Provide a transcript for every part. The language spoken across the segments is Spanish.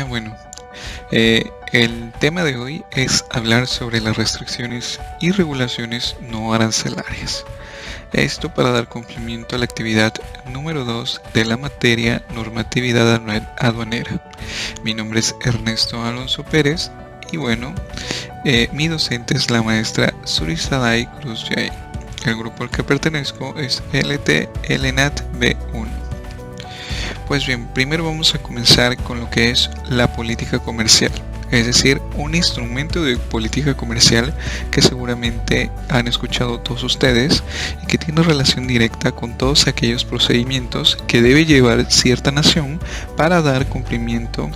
Bueno, el tema de hoy es hablar sobre las restricciones y regulaciones no arancelarias. Esto para dar cumplimiento a la actividad número 2 de la materia normatividad aduanera. Mi nombre es Ernesto Alonso Pérez y mi docente es la maestra Surisaday Cruz Yay. El grupo al que pertenezco es LT LNAT B1. Pues bien, primero vamos a comenzar con lo que es la política comercial, es decir, un instrumento de política comercial que seguramente han escuchado todos ustedes y que tiene relación directa con todos aquellos procedimientos que debe llevar cierta nación para dar cumplimiento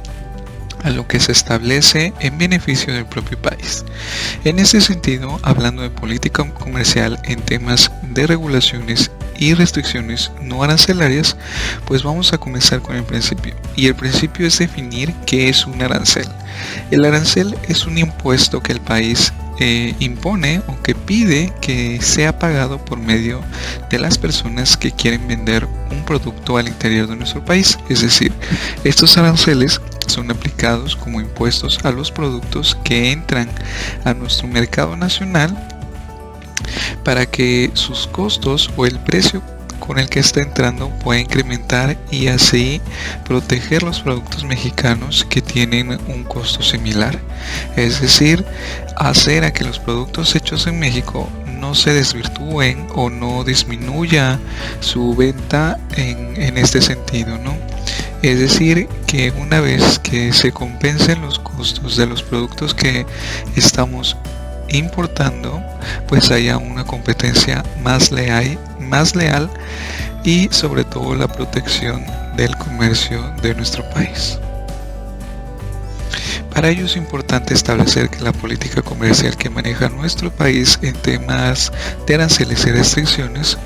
a lo que se establece en beneficio del propio país. En ese sentido, hablando de política comercial en temas de regulaciones y restricciones no arancelarias, pues vamos a comenzar con el principio. Y el principio es definir qué es un arancel. El arancel es un impuesto que el país impone o que pide que sea pagado por medio de las personas que quieren vender un producto al interior de nuestro país. Es decir, estos aranceles son aplicados como impuestos a los productos que entran a nuestro mercado nacional para que sus costos o el precio con el que está entrando pueda incrementar y así proteger los productos mexicanos que tienen un costo similar. Es decir, hacer a que los productos hechos en México no se desvirtúen o no disminuya su venta en este sentido, ¿no? Es decir, que una vez que se compensen los costos de los productos que estamos importando, pues haya una competencia más leal y sobre todo la protección del comercio de nuestro país. Para ello es importante establecer que la política comercial que maneja nuestro país en temas de aranceles y restricciones,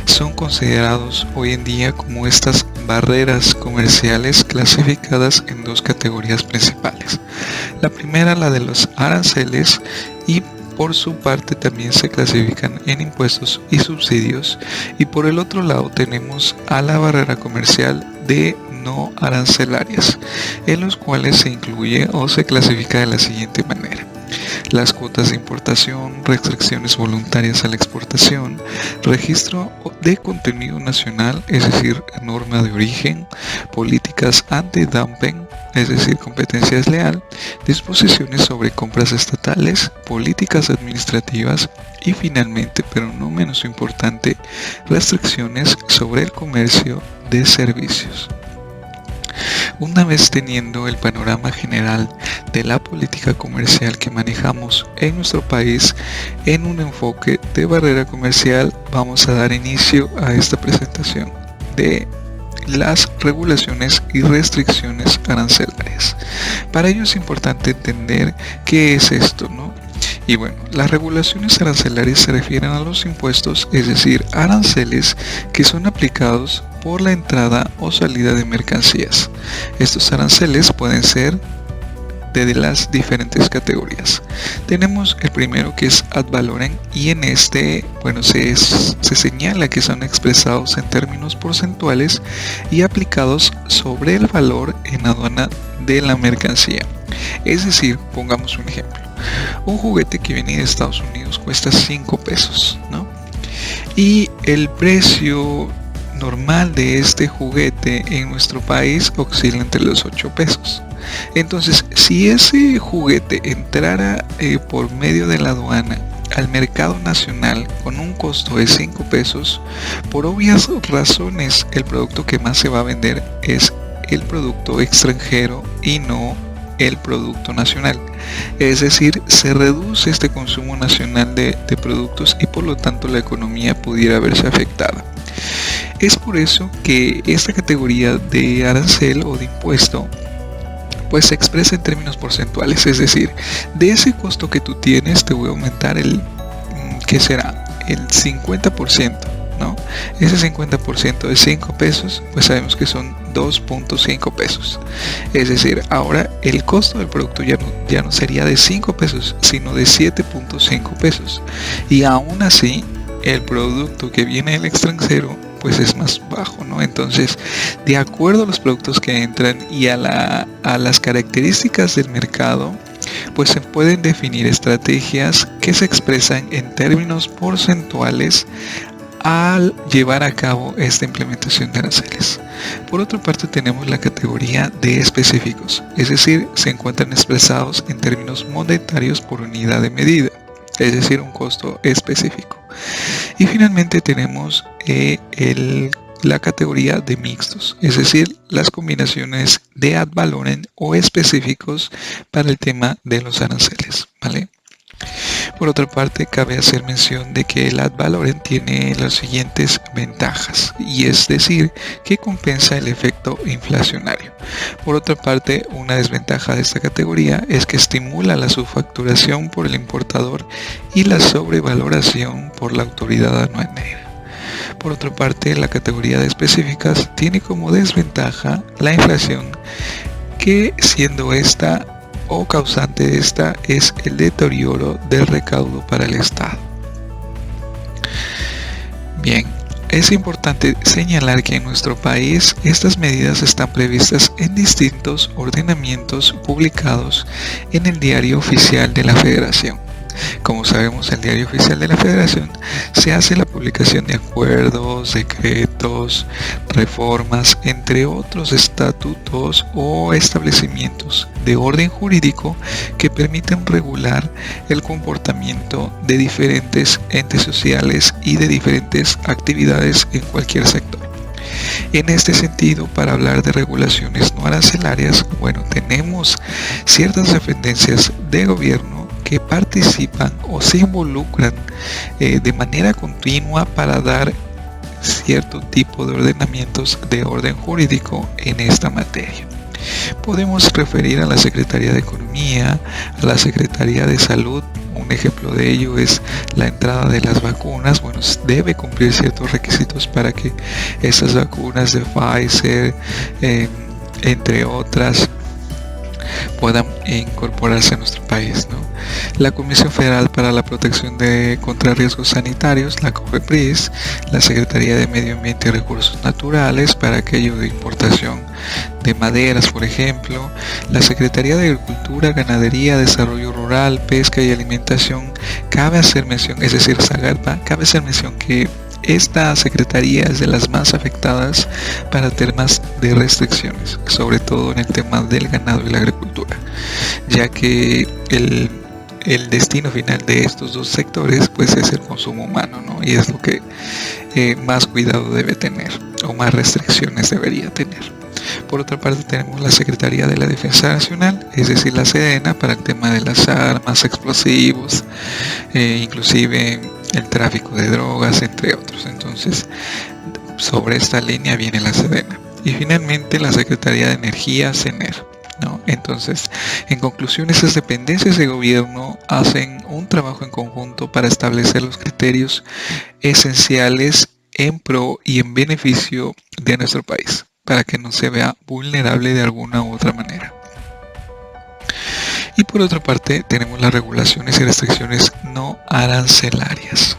son considerados hoy en día como estas barreras comerciales clasificadas en dos categorías principales. La primera, la de los aranceles, y por su parte también se clasifican en impuestos y subsidios, y por el otro lado tenemos a la barrera comercial de no arancelarias, en los cuales se incluye o se clasifica de la siguiente manera: las cuotas de importación, restricciones voluntarias a la exportación, registro de contenido nacional, es decir, norma de origen, políticas anti-dumping, es decir, competencia desleal, disposiciones sobre compras estatales, políticas administrativas y finalmente, pero no menos importante, restricciones sobre el comercio de servicios. Una vez teniendo el panorama general de la política comercial que manejamos en nuestro país en un enfoque de barrera comercial, vamos a dar inicio a esta presentación de las regulaciones y restricciones arancelarias. Para ello es importante entender qué es esto, ¿no? Y las regulaciones arancelarias se refieren a los impuestos, es decir, aranceles que son aplicados por la entrada o salida de mercancías. Estos aranceles pueden ser de las diferentes categorías. Tenemos el primero, que es ad valorem, y en este se señala que son expresados en términos porcentuales y aplicados sobre el valor en aduana de la mercancía. Es decir, pongamos un ejemplo: un juguete que viene de Estados Unidos cuesta 5 pesos, ¿no? Y el precio normal de este juguete en nuestro país oscila entre los 8 pesos. Entonces, si ese juguete entrara por medio de la aduana al mercado nacional con un costo de 5 pesos, por obvias razones el producto que más se va a vender es el producto extranjero y no el producto nacional. Es decir, se reduce este consumo nacional de productos y por lo tanto la economía pudiera verse afectada. Es por eso que esta categoría de arancel o de impuesto se expresa en términos porcentuales, es decir, de ese costo que tú tienes te voy a aumentar ¿qué será? El 50%, ¿no? Ese 50% de 5 pesos, pues sabemos que son 2.5 pesos. Es decir, ahora el costo del producto ya no sería de 5 pesos, sino de 7.5 pesos. Y aún así, el producto que viene del extranjero pues es más bajo, ¿no? Entonces, de acuerdo a los productos que entran y a las características del mercado, pues se pueden definir estrategias que se expresan en términos porcentuales al llevar a cabo esta implementación de aranceles. Por otra parte, tenemos la categoría de específicos, es decir, se encuentran expresados en términos monetarios por unidad de medida, es decir, un costo específico. Y finalmente tenemos la categoría de mixtos, es decir, las combinaciones de ad valorem o específicos para el tema de los aranceles, ¿vale? Por otra parte, cabe hacer mención de que el ad valorem tiene las siguientes ventajas, y es decir, que compensa el efecto inflacionario. Por otra parte, una desventaja de esta categoría es que estimula la subfacturación por el importador y la sobrevaloración por la autoridad aduanera. Por otra parte, la categoría de específicas tiene como desventaja la inflación, que siendo esta o causante de esta es el deterioro del recaudo para el Estado. Bien, es importante señalar que en nuestro país estas medidas están previstas en distintos ordenamientos publicados en el Diario Oficial de la Federación. Como sabemos, el Diario Oficial de la Federación se hace la publicación de acuerdos, decretos, reformas, entre otros estatutos o establecimientos de orden jurídico que permiten regular el comportamiento de diferentes entes sociales y de diferentes actividades en cualquier sector. En este sentido, para hablar de regulaciones no arancelarias, bueno, tenemos ciertas dependencias de gobierno que participan o se involucran de manera continua para dar cierto tipo de ordenamientos de orden jurídico en esta materia. Podemos referir a la Secretaría de Economía, a la Secretaría de Salud. Un ejemplo de ello es la entrada de las vacunas. Bueno, debe cumplir ciertos requisitos para que esas vacunas de Pfizer, entre otras, puedan incorporarse a nuestro país, ¿no? La Comisión Federal para la Protección contra Riesgos Sanitarios, la COFEPRIS, la Secretaría de Medio Ambiente y Recursos Naturales para aquello de importación de maderas, por ejemplo, la Secretaría de Agricultura, Ganadería, Desarrollo Rural, Pesca y Alimentación. Cabe hacer mención, es decir, SAGARPA, cabe hacer mención que esta secretaría es de las más afectadas para temas de restricciones, sobre todo en el tema del ganado y la agricultura, ya que el destino final de estos dos sectores pues es el consumo humano, ¿no? Y es lo que más cuidado debe tener o más restricciones debería tener. Por otra parte, tenemos la Secretaría de la Defensa Nacional, es decir, la SEDENA, para el tema de las armas, explosivos, inclusive el tráfico de drogas, entre otros. Entonces, sobre esta línea viene la SEDENA. Y finalmente, la Secretaría de Energía, CENER, ¿no? Entonces, en conclusión, esas dependencias de gobierno hacen un trabajo en conjunto para establecer los criterios esenciales en pro y en beneficio de nuestro país, para que no se vea vulnerable de alguna u otra manera. Y por otra parte, tenemos las regulaciones y restricciones no arancelarias.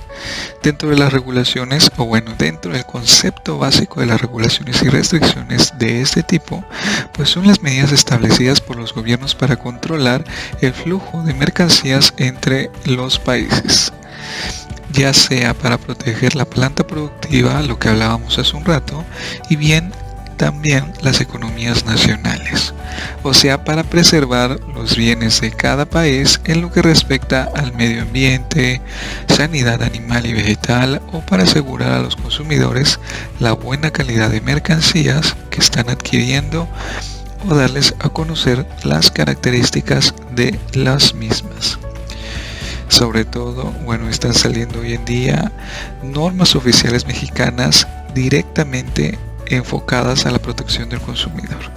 Dentro de las regulaciones, o bueno, dentro del concepto básico de las regulaciones y restricciones de este tipo, pues son las medidas establecidas por los gobiernos para controlar el flujo de mercancías entre los países, ya sea para proteger la planta productiva, lo que hablábamos hace un rato, y bien también las economías nacionales, o sea, para preservar los bienes de cada país en lo que respecta al medio ambiente, sanidad animal y vegetal, o para asegurar a los consumidores la buena calidad de mercancías que están adquiriendo o darles a conocer las características de las mismas. Sobre todo, bueno, están saliendo hoy en día normas oficiales mexicanas directamente enfocadas a la protección del consumidor.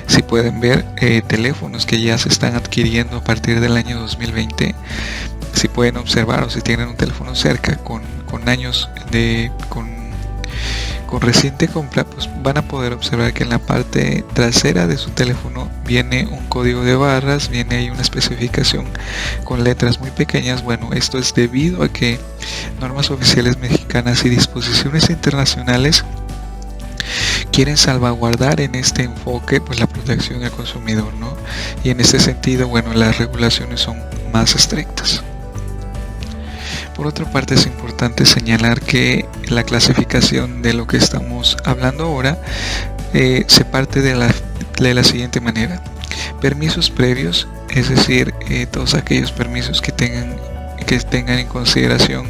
Si pueden ver, teléfonos que ya se están adquiriendo a partir del año 2020, si pueden observar o si tienen un teléfono cerca con años con reciente compra, pues van a poder observar que en la parte trasera de su teléfono viene un código de barras, viene ahí una especificación con letras muy pequeñas. Bueno, esto es debido a que normas oficiales mexicanas y disposiciones internacionales quieren salvaguardar en este enfoque pues la protección del consumidor, ¿no? Y en este sentido, bueno, las regulaciones son más estrictas. Por otra parte, es importante señalar que la clasificación de lo que estamos hablando ahora se parte de la siguiente manera: permisos previos, es decir, todos aquellos permisos que tengan en consideración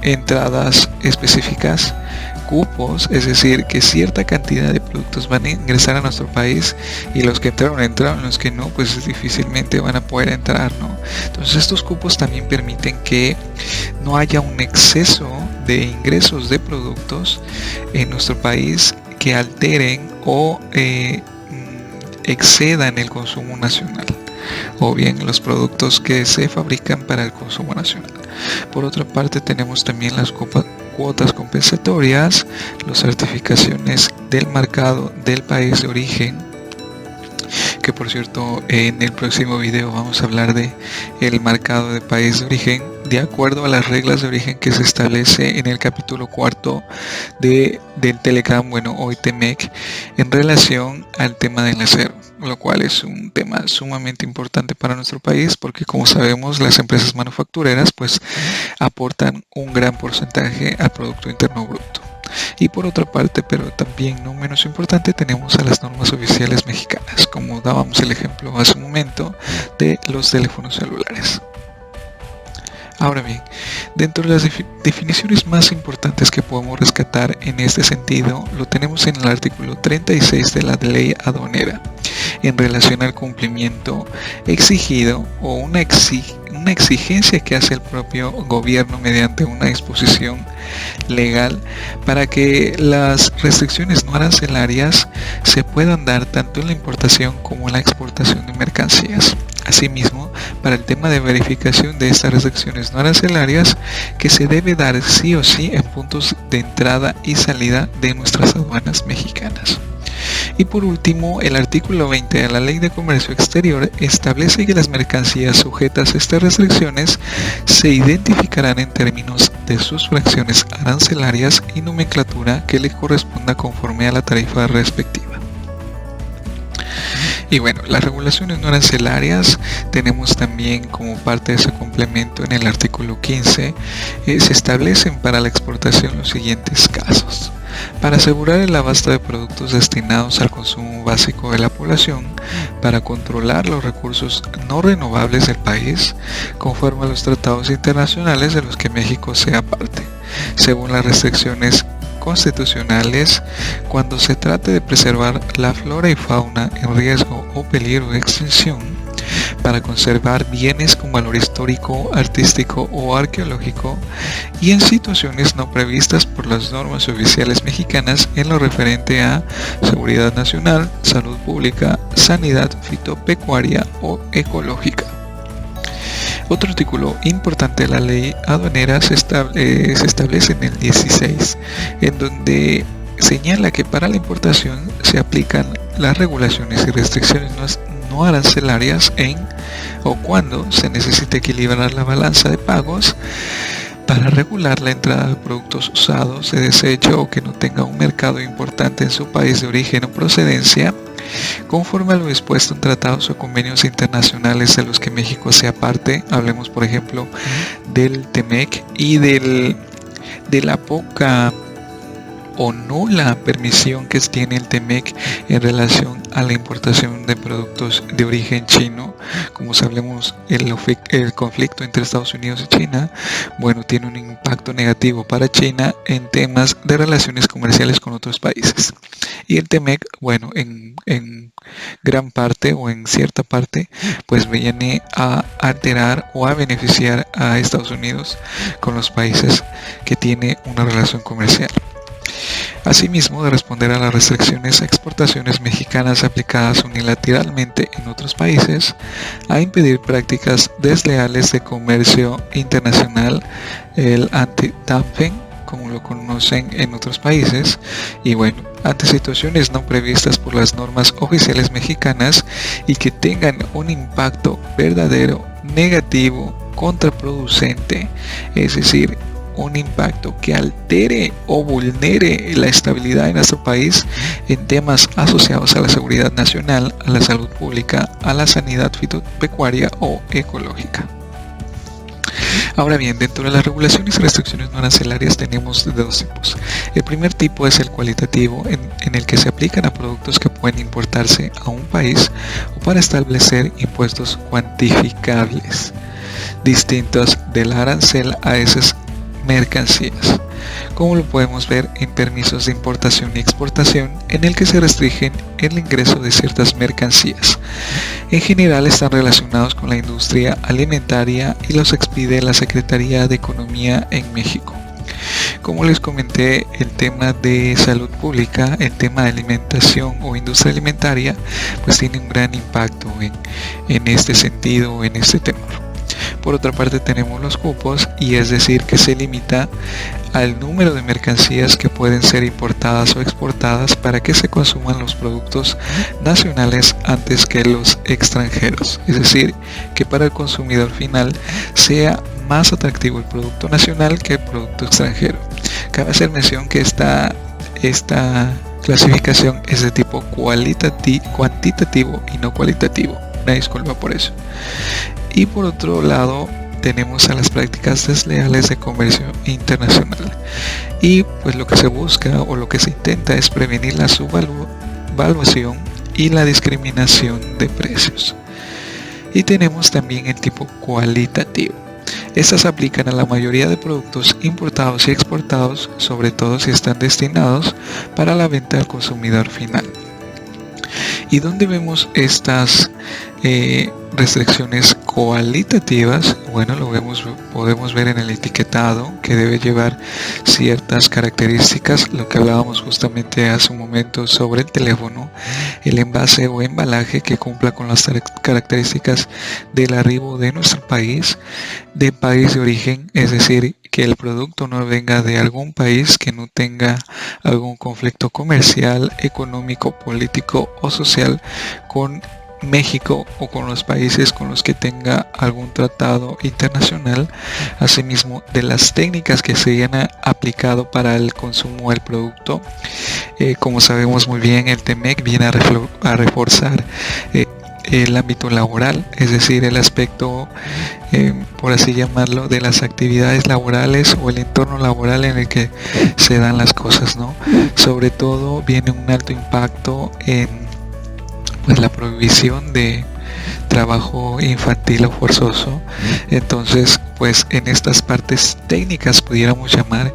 entradas específicas; cupos, es decir, que cierta cantidad de productos van a ingresar a nuestro país y los que entraron, los que no, pues difícilmente van a poder entrar, ¿no? Entonces estos cupos también permiten que no haya un exceso de ingresos de productos en nuestro país que alteren o excedan el consumo nacional, o bien los productos que se fabrican para el consumo nacional. Por otra parte, tenemos también las cuotas compensatorias, las certificaciones del marcado del país de origen, que por cierto en el próximo video vamos a hablar de el marcado de país de origen de acuerdo a las reglas de origen que se establece en el capítulo 4 del Telegram, bueno, hoy TEMEC, en relación al tema del acero, lo cual es un tema sumamente importante para nuestro país porque, como sabemos, las empresas manufactureras pues aportan un gran porcentaje al Producto Interno Bruto. Y por otra parte, pero también no menos importante, tenemos a las normas oficiales mexicanas, como dábamos el ejemplo hace un momento de los teléfonos celulares. Ahora bien, dentro de las definiciones más importantes que podemos rescatar en este sentido, lo tenemos en el artículo 36 de la ley aduanera, en relación al cumplimiento exigido o una exigencia que hace el propio gobierno mediante una disposición legal para que las restricciones no arancelarias se puedan dar tanto en la importación como en la exportación de mercancías. Asimismo, para el tema de verificación de estas restricciones no arancelarias, que se debe dar sí o sí en puntos de entrada y salida de nuestras aduanas mexicanas. Y por último, el artículo 20 de la Ley de Comercio Exterior establece que las mercancías sujetas a estas restricciones se identificarán en términos de sus fracciones arancelarias y nomenclatura que le corresponda conforme a la tarifa respectiva. Y bueno, las regulaciones no arancelarias tenemos también como parte de ese complemento en el artículo 15, se establecen para la exportación los siguientes casos: para asegurar el abasto de productos destinados al consumo básico de la población, para controlar los recursos no renovables del país, conforme a los tratados internacionales de los que México sea parte, según las restricciones constitucionales, cuando se trate de preservar la flora y fauna en riesgo o peligro de extinción, para conservar bienes con valor histórico, artístico o arqueológico, y en situaciones no previstas por las normas oficiales mexicanas en lo referente a seguridad nacional, salud pública, sanidad fitopecuaria o ecológica. Otro artículo importante de la ley aduanera se establece en el 16, en donde señala que para la importación se aplican las regulaciones y restricciones no arancelarias en o cuando se necesite equilibrar la balanza de pagos para regular la entrada de productos usados, de desecho o que no tenga un mercado importante en su país de origen o procedencia, conforme a lo dispuesto en tratados o convenios internacionales de los que México sea parte. Hablemos, por ejemplo, del TEMEC y de la poca o nula permisión que tiene el TEMEC en relación a la importación de productos de origen chino. Como sabemos, el conflicto entre Estados Unidos y China, bueno, tiene un impacto negativo para China en temas de relaciones comerciales con otros países. Y el TEMEC, bueno, en gran parte o en cierta parte, pues viene a alterar o a beneficiar a Estados Unidos con los países que tiene una relación comercial. Asimismo, de responder a las restricciones a exportaciones mexicanas aplicadas unilateralmente en otros países, a impedir prácticas desleales de comercio internacional, el anti-dumping, como lo conocen en otros países, y bueno, ante situaciones no previstas por las normas oficiales mexicanas y que tengan un impacto verdadero, negativo, contraproducente, es decir, un impacto que altere o vulnere la estabilidad de nuestro país en temas asociados a la seguridad nacional, a la salud pública, a la sanidad fitopecuaria o ecológica. Ahora bien, dentro de las regulaciones y restricciones no arancelarias tenemos de dos tipos. El primer tipo es el cualitativo, en el que se aplican a productos que pueden importarse a un país o para establecer impuestos cuantificables, distintos del arancel a esas mercancías, como lo podemos ver en permisos de importación y exportación, en el que se restringen el ingreso de ciertas mercancías. En general están relacionados con la industria alimentaria y los expide la Secretaría de Economía en México. Como les comenté, el tema de salud pública, el tema de alimentación o industria alimentaria, pues tiene un gran impacto en este sentido, en este tenor. Por otra parte tenemos los cupos, y es decir que se limita al número de mercancías que pueden ser importadas o exportadas para que se consuman los productos nacionales antes que los extranjeros. Es decir, que para el consumidor final sea más atractivo el producto nacional que el producto extranjero. Cabe hacer mención que esta clasificación es de tipo cuantitativo y no cualitativo. Una disculpa por eso. Y por otro lado tenemos a las prácticas desleales de comercio internacional, y pues lo que se busca o lo que se intenta es prevenir la subvaluación y la discriminación de precios. Y tenemos también el tipo cualitativo. Estas aplican a la mayoría de productos importados y exportados, sobre todo si están destinados para la venta al consumidor final. ¿Y dónde vemos estas restricciones cualitativas? Bueno, podemos ver en el etiquetado, que debe llevar ciertas características, lo que hablábamos justamente hace un momento sobre el teléfono, el envase o embalaje que cumpla con las características del arribo de nuestro país, de país de origen, es decir, que el producto no venga de algún país que no tenga algún conflicto comercial, económico, político o social con México o con los países con los que tenga algún tratado internacional. Asimismo, de las técnicas que se hayan aplicado para el consumo del producto. Como sabemos muy bien, el TEMEC viene a reforzar el ámbito laboral, es decir, el aspecto, por así llamarlo, de las actividades laborales o el entorno laboral en el que se dan las cosas, ¿no? Sobre todo viene un alto impacto en pues la prohibición de trabajo infantil o forzoso. Entonces, pues en estas partes técnicas pudiéramos llamar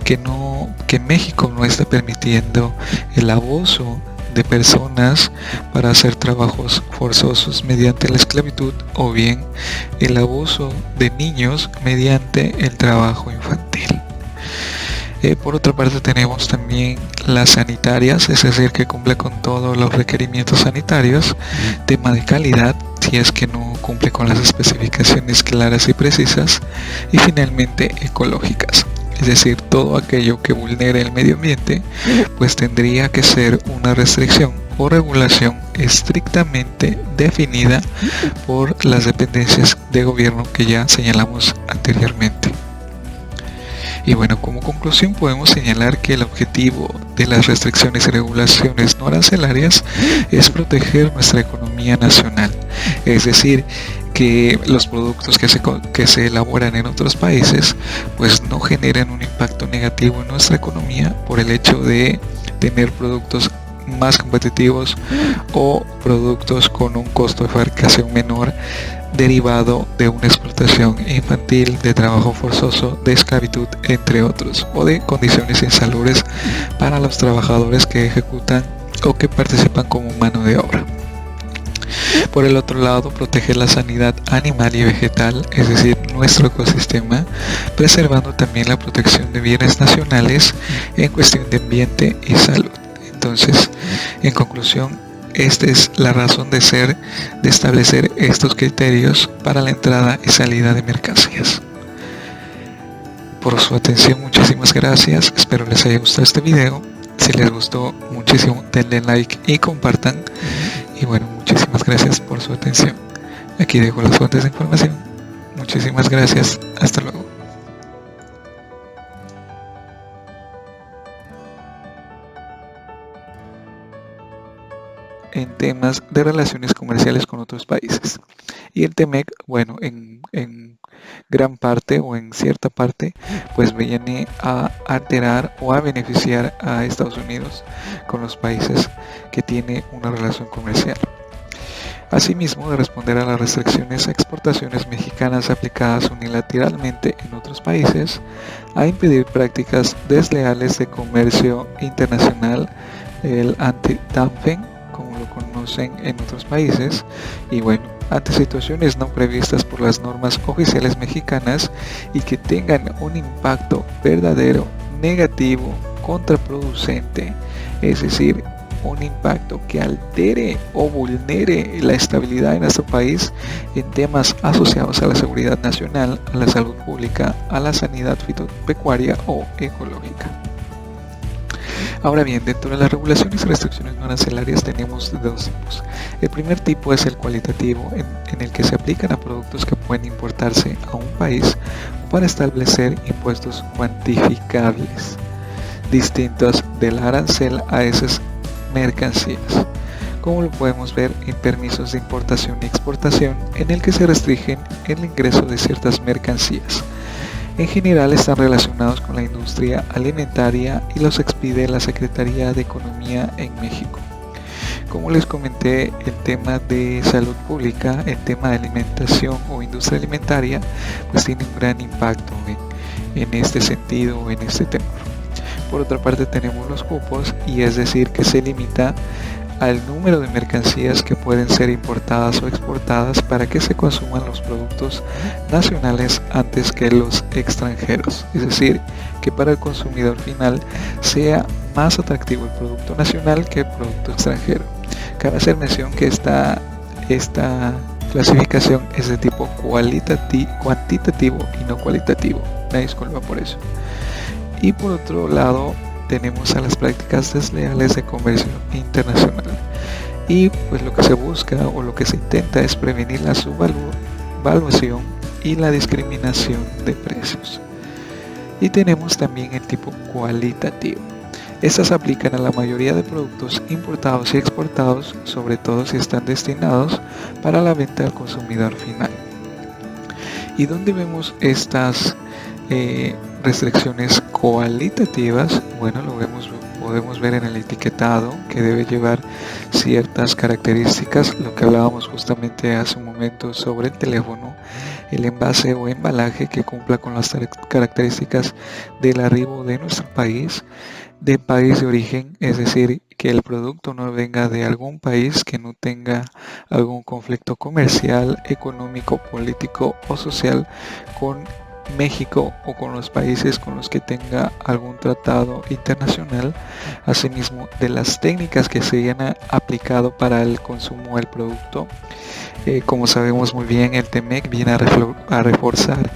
que México no está permitiendo el abuso de personas para hacer trabajos forzosos mediante la esclavitud, o bien el abuso de niños mediante el trabajo infantil. Por otra parte tenemos también las sanitarias, es decir, que cumple con todos los requerimientos sanitarios, tema de calidad, si es que no cumple con las especificaciones claras y precisas, y finalmente ecológicas, es decir, todo aquello que vulnere el medio ambiente, pues tendría que ser una restricción o regulación estrictamente definida por las dependencias de gobierno que ya señalamos anteriormente. Y bueno, como conclusión podemos señalar que el objetivo de las restricciones y regulaciones no arancelarias es proteger nuestra economía nacional, es decir, que los productos que se elaboran en otros países pues no generen un impacto negativo en nuestra economía por el hecho de tener productos más competitivos o productos con un costo de fabricación menor derivado de una explotación infantil, de trabajo forzoso, de esclavitud, entre otros, o de condiciones insalubres para los trabajadores que ejecutan o que participan como mano de obra. Por el otro lado, proteger la sanidad animal y vegetal, es decir, nuestro ecosistema, preservando también la protección de bienes nacionales en cuestión de ambiente y salud. Entonces, en conclusión, esta es la razón de ser de establecer estos criterios para la entrada y salida de mercancías. por su atención, muchísimas gracias, espero les haya gustado este video. Si les gustó muchísimo, denle like y compartan. Y bueno, muchísimas gracias por su atención. Aquí dejo las fuentes de información. Muchísimas gracias, hasta luego. En temas de relaciones comerciales con otros países. Y el TEMEC, bueno, en gran parte o en cierta parte, pues viene a alterar o a beneficiar a Estados Unidos con los países que tiene una relación comercial. Asimismo, de responder a las restricciones a exportaciones mexicanas aplicadas unilateralmente en otros países, a impedir prácticas desleales de comercio internacional, el anti-dumping, como lo conocen en otros países, y bueno, ante situaciones no previstas por las normas oficiales mexicanas y que tengan un impacto verdadero, negativo, contraproducente, es decir, un impacto que altere o vulnere la estabilidad de nuestro país en temas asociados a la seguridad nacional, a la salud pública, a la sanidad fitopecuaria o ecológica. Ahora bien, dentro de las regulaciones y restricciones no arancelarias tenemos dos tipos. El primer tipo es el cualitativo, en el que se aplican a productos que pueden importarse a un país para establecer impuestos cuantificables, distintos del arancel a esas mercancías, como lo podemos ver en permisos de importación y exportación, en el que se restringen el ingreso de ciertas mercancías. En general están relacionados con la industria alimentaria y los expide la Secretaría de Economía en México. Como les comenté, el tema de salud pública, el tema de alimentación o industria alimentaria, pues tiene un gran impacto en este sentido, en este tema. Por otra parte tenemos los cupos, y es decir que se limita al número de mercancías que pueden ser importadas o exportadas para que se consuman los productos nacionales antes que los extranjeros. Es decir, que para el consumidor final sea más atractivo el producto nacional que el producto extranjero. Cabe hacer mención que esta clasificación es de tipo cuantitativo y no cualitativo. Me disculpa por eso. Y por otro lado tenemos a las prácticas desleales de comercio internacional, y pues lo que se busca o lo que se intenta es prevenir la subvaluación y la discriminación de precios. Y tenemos también el tipo cualitativo. Estas aplican a la mayoría de productos importados y exportados, sobre todo si están destinados para la venta al consumidor final. ¿Y dónde vemos estas restricciones cualitativas? Bueno, podemos ver en el etiquetado, que debe llevar ciertas características, lo que hablábamos justamente hace un momento sobre el teléfono, el envase o embalaje que cumpla con las características del arribo de nuestro país, de país de origen, es decir, que el producto no venga de algún país que no tenga algún conflicto comercial, económico, político o social con México o con los países con los que tenga algún tratado internacional. Asimismo, de las técnicas que se hayan aplicado para el consumo del producto. Como sabemos muy bien, el TEMEC viene a reforzar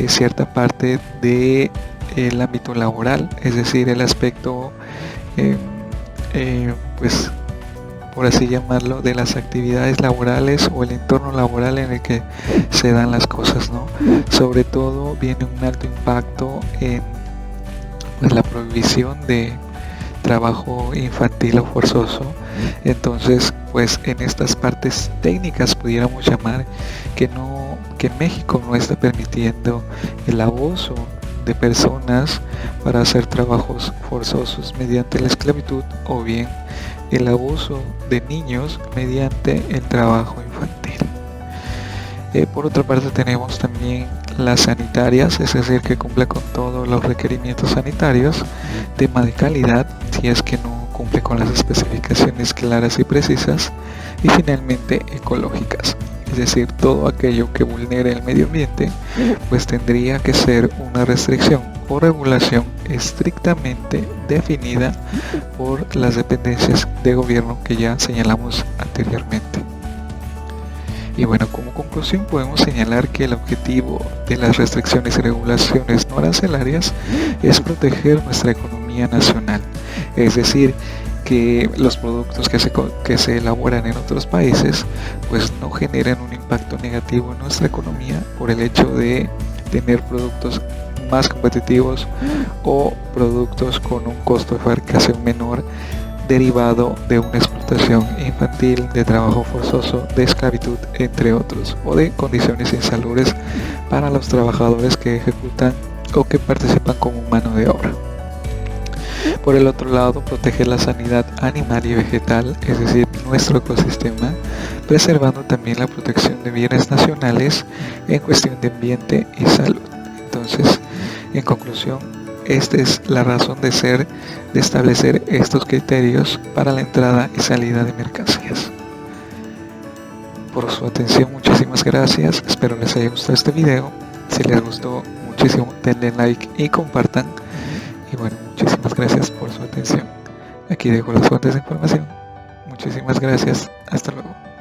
cierta parte del ámbito laboral, es decir, el aspecto pues por así llamarlo, de las actividades laborales o el entorno laboral en el que se dan las cosas, ¿no? Sobre todo viene un alto impacto en pues, la prohibición de trabajo infantil o forzoso. Entonces, pues en estas partes técnicas pudiéramos llamar que México no está permitiendo el abuso de personas para hacer trabajos forzosos mediante la esclavitud, o bien el abuso de niños mediante el trabajo infantil. Por otra parte tenemos también las sanitarias, es decir, que cumple con todos los requerimientos sanitarios, tema de calidad, si es que no cumple con las especificaciones claras y precisas, y finalmente ecológicas, es decir, todo aquello que vulnere el medio ambiente, pues tendría que ser una restricción o regulación estrictamente definida por las dependencias de gobierno que ya señalamos anteriormente. Y bueno, como conclusión podemos señalar que el objetivo de las restricciones y regulaciones no arancelarias es proteger nuestra economía nacional, es decir, que los productos que se elaboran en otros países pues no generen un impacto negativo en nuestra economía por el hecho de tener productos más competitivos o productos con un costo de fabricación menor derivado de una explotación infantil, de trabajo forzoso, de esclavitud, entre otros, o de condiciones insalubres para los trabajadores que ejecutan o que participan como mano de obra. Por el otro lado, proteger la sanidad animal y vegetal, es decir, nuestro ecosistema, preservando también la protección de bienes nacionales en cuestión de ambiente y salud. Entonces, en conclusión, esta es la razón de ser de establecer estos criterios para la entrada y salida de mercancías. Por su atención, muchísimas gracias. Espero les haya gustado este video. Si les gustó muchísimo, denle like y compartan. Y bueno, muchísimas gracias por su atención. Aquí dejo las fuentes de información. Muchísimas gracias. Hasta luego.